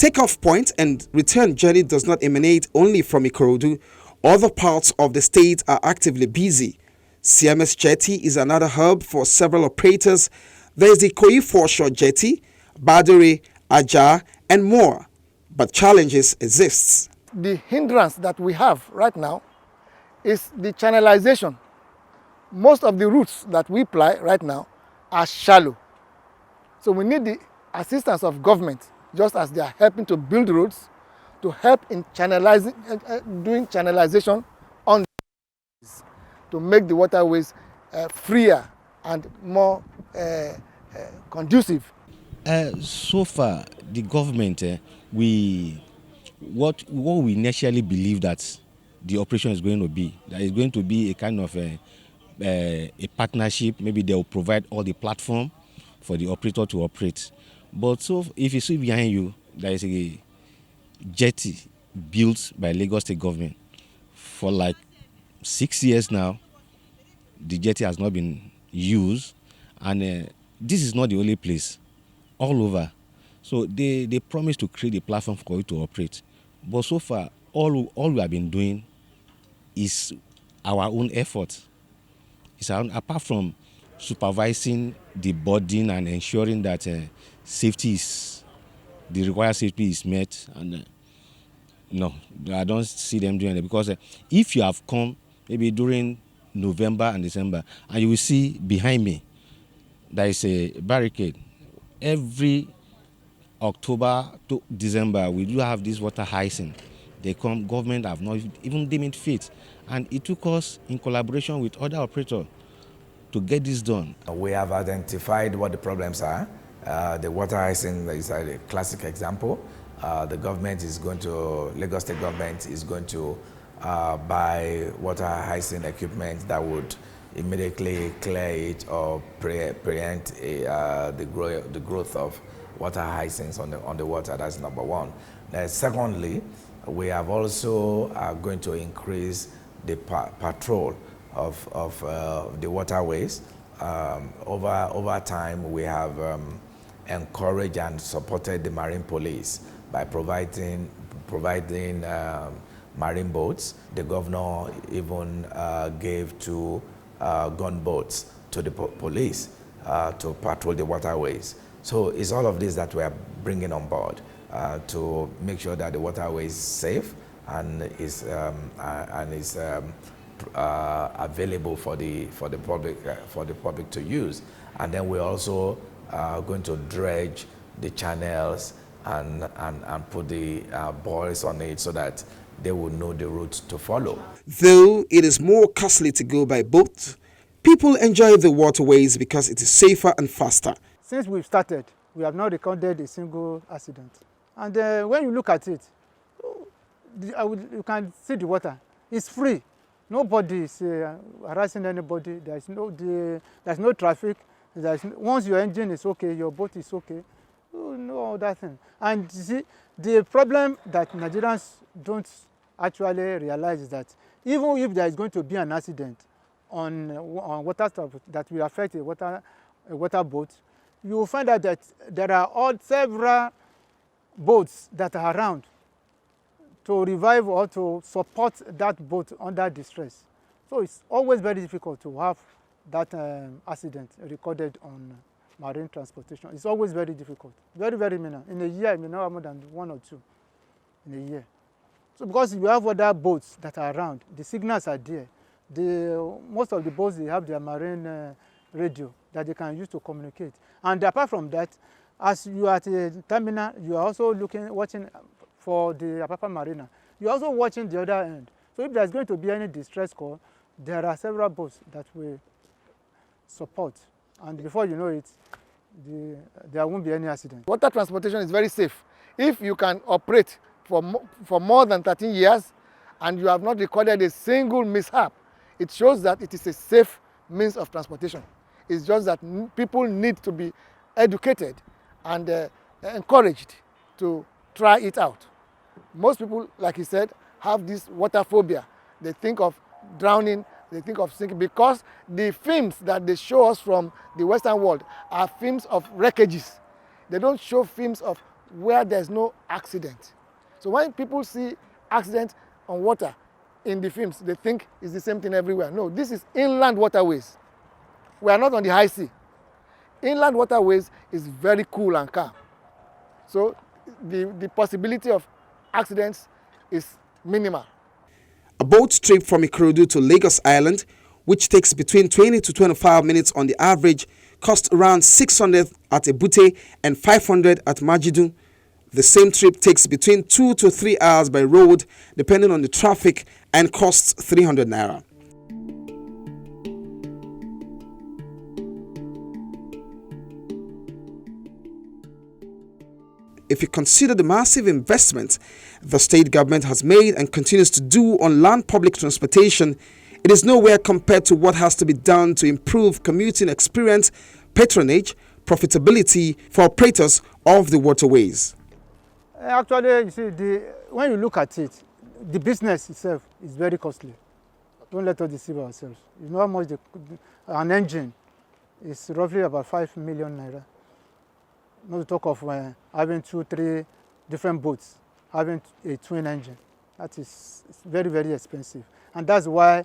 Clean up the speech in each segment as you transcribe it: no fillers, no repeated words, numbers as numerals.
takeoff point and return journey does not emanate only from Ikorodu. Other parts of the state are actively busy. CMS Jetty is another hub for several operators. There is the Ikoyi Foreshore Jetty, Badore, Aja, and more. But challenges exist. The hindrance that we have right now is the channelization. Most of the routes that we ply right now are shallow. So we need the assistance of government, just as they are helping to build roads, to help in channelizing, doing channelization on to make the waterways freer and more conducive. So far, the government, what we initially believe that the operation is going to be, that is going to be a kind of a partnership. Maybe they will provide all the platform for the operator to operate. But so if you see behind you, there is a jetty built by Lagos State government for like 6 years now. The jetty has not been used, and this is not the only place. All over. So they promised to create a platform for it to operate. But so far, all we have been doing is our own effort. Apart from supervising the boarding and ensuring that the required safety is met, and no, I don't see them doing it, because if you have come maybe during November and December, and you will see behind me there is a barricade. Every October to December, we do have this water hyacinth. They come, government have not even deemed it fit. And it took us in collaboration with other operators to get this done. We have identified what the problems are. The water hyacinth is a classic example. The government is going to, Lagos State government is going to buy water hyacinth equipment that would immediately clear it or preempt the growth of water hyacinths on the water. That's number one. Secondly, we have also going to increase the patrol of the waterways. Over time, we have encouraged and supported the marine police by providing marine boats. The governor even gave 2 gunboats to the police to patrol the waterways. So it's all of this that we are bringing on board to make sure that the waterway is safe and is available for the public to use. And then we're also going to dredge the channels and put the buoys on it so that they will know the route to follow. Though it is more costly to go by boat, people enjoy the waterways because it is safer and faster. Since we've started, we have not recorded a single accident. And when you look at it, you can see the water. It's free. Nobody is harassing anybody. There's no traffic. Once your engine is okay, your boat is okay. No other thing. And you see, the problem that Nigerians don't actually realize is that even if there is going to be an accident on water stuff that will affect a water boat, you will find out that there are several boats that are around to revive or to support that boat under distress. So it's always very difficult to have that accident recorded on marine transportation. It's always very difficult, very, very minor. In a year, you may not have more than 1 or 2 in a year. So because you have other boats that are around, the signals are there. Most of the boats, they have their marine radio that they can use to communicate. And apart from that, as you are at a terminal, you are also watching for the Apapa Marina. You are also watching the other end. So if there's going to be any distress call, there are several boats that will support. And before you know it, there won't be any accident. Water transportation is very safe. If you can operate for more than 13 years and you have not recorded a single mishap, it shows that it is a safe means of transportation. It's just that people need to be educated and encouraged to try it out. Most people, like he said, have this water phobia. They think of drowning, they think of sinking, because the films that they show us from the Western world are films of wreckages. They don't show films of where there's no accident. So when people see accident on water in the films, they think it's the same thing everywhere. No, this is inland waterways. We are not on the high sea. Inland waterways is very cool and calm. So the possibility of accidents is minimal. A boat trip from Ikorodu to Lagos Island, which takes between 20 to 25 minutes on the average, costs around 600 at Ebute and 500 at Majidu. The same trip takes between 2 to 3 hours by road, depending on the traffic, and costs 300 naira. If you consider the massive investment the state government has made and continues to do on land public transportation, it is nowhere compared to what has to be done to improve commuting experience, patronage, profitability for operators of the waterways. Actually, you see, when you look at it, the business itself is very costly. Don't let us deceive ourselves. You know how much an engine is roughly about 5 million naira. Not to talk of having 2-3 different boats, having a twin engine. That is very, very expensive. And that's why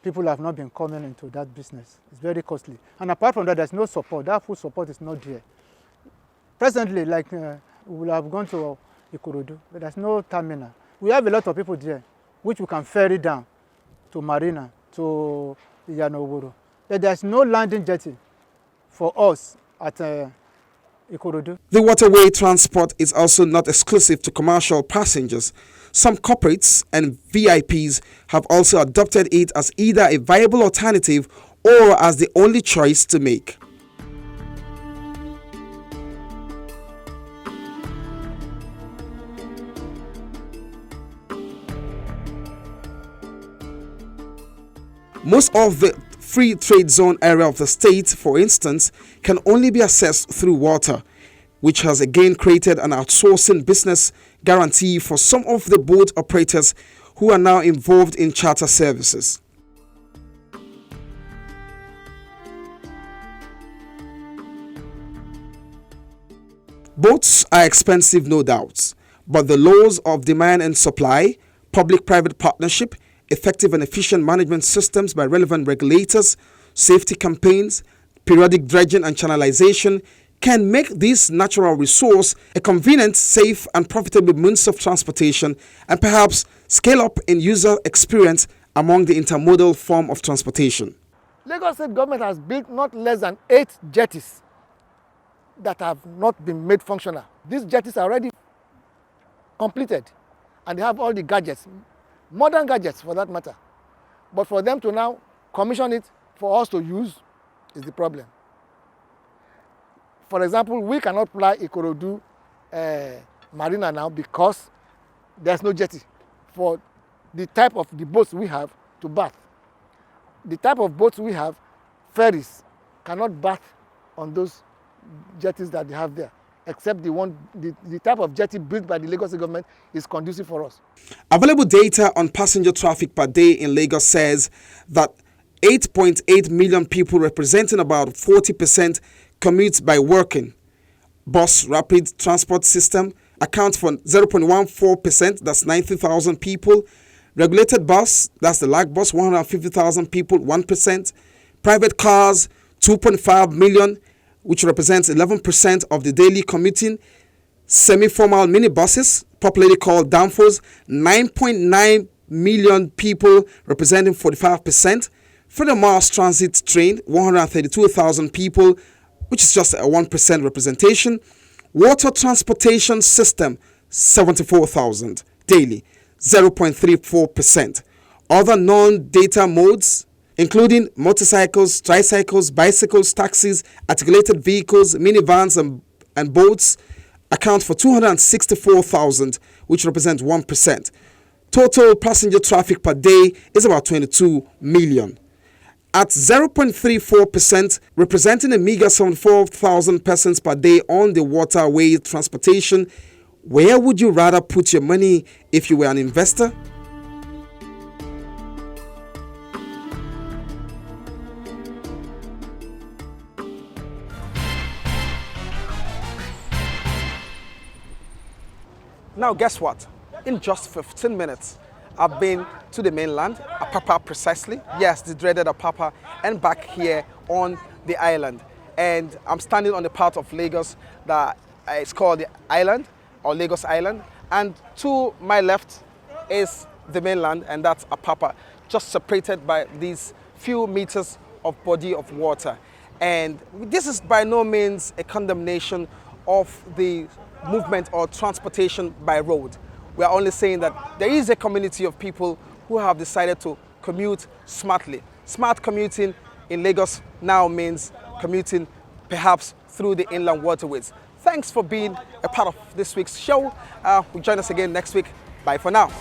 people have not been coming into that business. It's very costly. And apart from that, there's no support. That full support is not there. Presently, like we will have gone to Ikorodu, but there's no terminal. We have a lot of people there, which we can ferry down to Marina, to Yanoworo. But there's no landing jetty for us at Ikorodu. The waterway transport is also not exclusive to commercial passengers. Some corporates and VIPs have also adopted it as either a viable alternative or as the only choice to make. Most of the free trade zone area of the state, for instance, can only be accessed through water, which has again created an outsourcing business guarantee for some of the boat operators who are now involved in charter services. Boats are expensive, no doubt, but the laws of demand and supply, public-private partnership, effective and efficient management systems by relevant regulators, safety campaigns, periodic dredging and channelization can make this natural resource a convenient, safe and profitable means of transportation and perhaps scale up in user experience among the intermodal form of transportation. Lagos State government has built not less than 8 jetties that have not been made functional. These jetties are already completed and they have all the gadgets, modern gadgets for that matter. But for them to now commission it for us to use is the problem. For example, we cannot fly Ikorodu Marina now because there's no jetty for the type of the boats we have to berth. The type of boats we have, ferries, cannot berth on those jetties that they have there, except the type of jetty built by the Lagos government is conducive for us. Available data on passenger traffic per day in Lagos says that 8.8 million people, representing about 40%, commute by walking. Bus rapid transport system accounts for 0.14%, that's 90,000 people. Regulated bus, that's the lag bus, 150,000 people, 1%. Private cars, 2.5 million, which represents 11% of the daily commuting. Semi-formal minibuses, popularly called danfos, 9.9 million people, representing 45%. Further mass transit train, 132,000 people, which is just a 1% representation. Water transportation system, 74,000 daily, 0.34%. Other non-data modes, including motorcycles, tricycles, bicycles, taxis, articulated vehicles, minivans, and boats, account for 264,000, which represents 1%. Total passenger traffic per day is about 22 million. At 0.34%, representing a meager 74,000 persons per day on the waterway transportation, where would you rather put your money if you were an investor? Now, guess what? In just 15 minutes, I've been to the mainland, Apapa precisely. Yes, the dreaded Apapa, and back here on the island. And I'm standing on the part of Lagos that is called the island, or Lagos Island. And to my left is the mainland, and that's Apapa, just separated by these few meters of body of water. And this is by no means a condemnation of the movement or transportation by road. We are only saying that there is a community of people who have decided to commute smartly. Smart commuting in Lagos now means commuting perhaps through the inland waterways. Thanks for being a part of this week's show. Join us again next week. Bye for now.